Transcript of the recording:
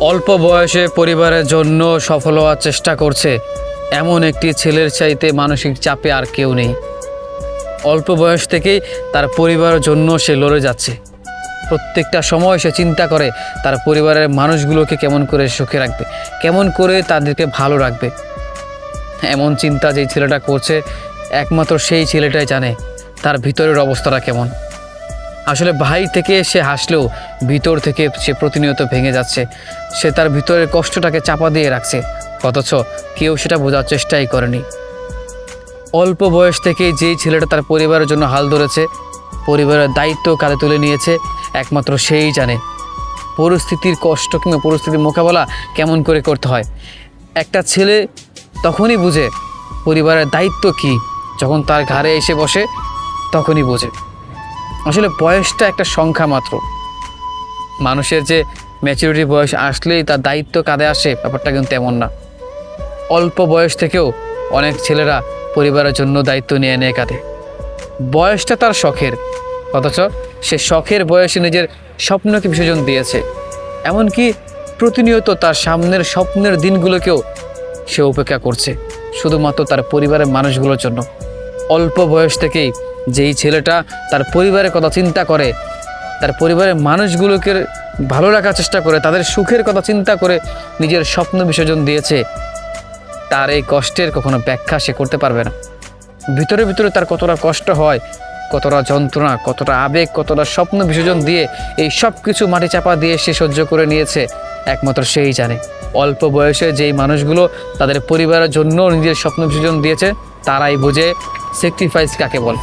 অল্প বয়সে পরিবারের জন্য সফল হওয়ার চেষ্টা করছে এমন একটি ছেলের চাইতে মানসিক চাপে আর কেউ নেই। অল্প বয়স থেকেই তার পরিবারের জন্য সে লড়ে যাচ্ছে। প্রত্যেকটা সময় সে চিন্তা করে তার পরিবারের মানুষগুলোকে কেমন করে সুখে রাখবে, কেমন করে তাদেরকে ভালো রাখবে। এমন চিন্তা যেই ছেলেটা করছে একমাত্র সেই ছেলেটাই জানে তার ভিতরের অবস্থাটা কেমন। আসলে ভাই থেকে সে হাসলেও ভিতর থেকে সে প্রতিনিয়ত ভেঙে যাচ্ছে। সে তার ভিতরের কষ্টটাকে চাপা দিয়ে রাখছে, অথচ কেউ সেটা বোঝার চেষ্টাই করেনি। অল্প বয়স থেকেই যেই ছেলেটা তার পরিবারের জন্য হাল ধরেছে, পরিবারের দায়িত্ব কাঁধে তুলে নিয়েছে, একমাত্র সেই জানে পরিস্থিতির কষ্ট কিংবা পরিস্থিতির মোকাবেলা কেমন করে করতে হয়। একটা ছেলে তখনই বুঝে পরিবারের দায়িত্ব কী, যখন তার ঘাড়ে এসে বসে তখনই বোঝে। আসলে বয়সটা একটা সংখ্যা মাত্র। মানুষের যে ম্যাচুরিটি বয়স আসলেই তার দায়িত্ব কাঁধে আসে, ব্যাপারটা কিন্তু তেমন না। অল্প বয়স থেকেও অনেক ছেলেরা পরিবারের জন্য দায়িত্ব নিয়ে নেয় কাঁধে। বয়সটা তার শখের, অথচ সে শখের বয়সে নিজের স্বপ্নকে বিসর্জন দিয়েছে। এমনকি প্রতিনিয়ত তার সামনের স্বপ্নের দিনগুলোকেও সে উপেক্ষা করছে শুধুমাত্র তার পরিবারের মানুষগুলোর জন্য। অল্প বয়স থেকেই যেই ছেলেটা তার পরিবারের কথা চিন্তা করে, তার পরিবারের মানুষগুলোকে ভালো রাখার চেষ্টা করে, তাদের সুখের কথা চিন্তা করে নিজের স্বপ্ন বিসর্জন দিয়েছে, তার এই কষ্টের কখনো ব্যাখ্যা সে করতে পারবে না। ভিতরে ভিতরে তার কতটা কষ্ট হয়, কতটা যন্ত্রণা, কতটা আবেগ, কতটা স্বপ্ন বিসর্জন দিয়ে এই সব কিছু মাটি চাপা দিয়ে সে সহ্য করে নিয়েছে, একমাত্র সেই জানে। অল্প বয়সে যেই মানুষগুলো তাদের পরিবারের জন্য নিজের স্বপ্ন বিসর্জন দিয়েছে, তারাই বোঝে স্যাক্রিফাইস কাকে বলে।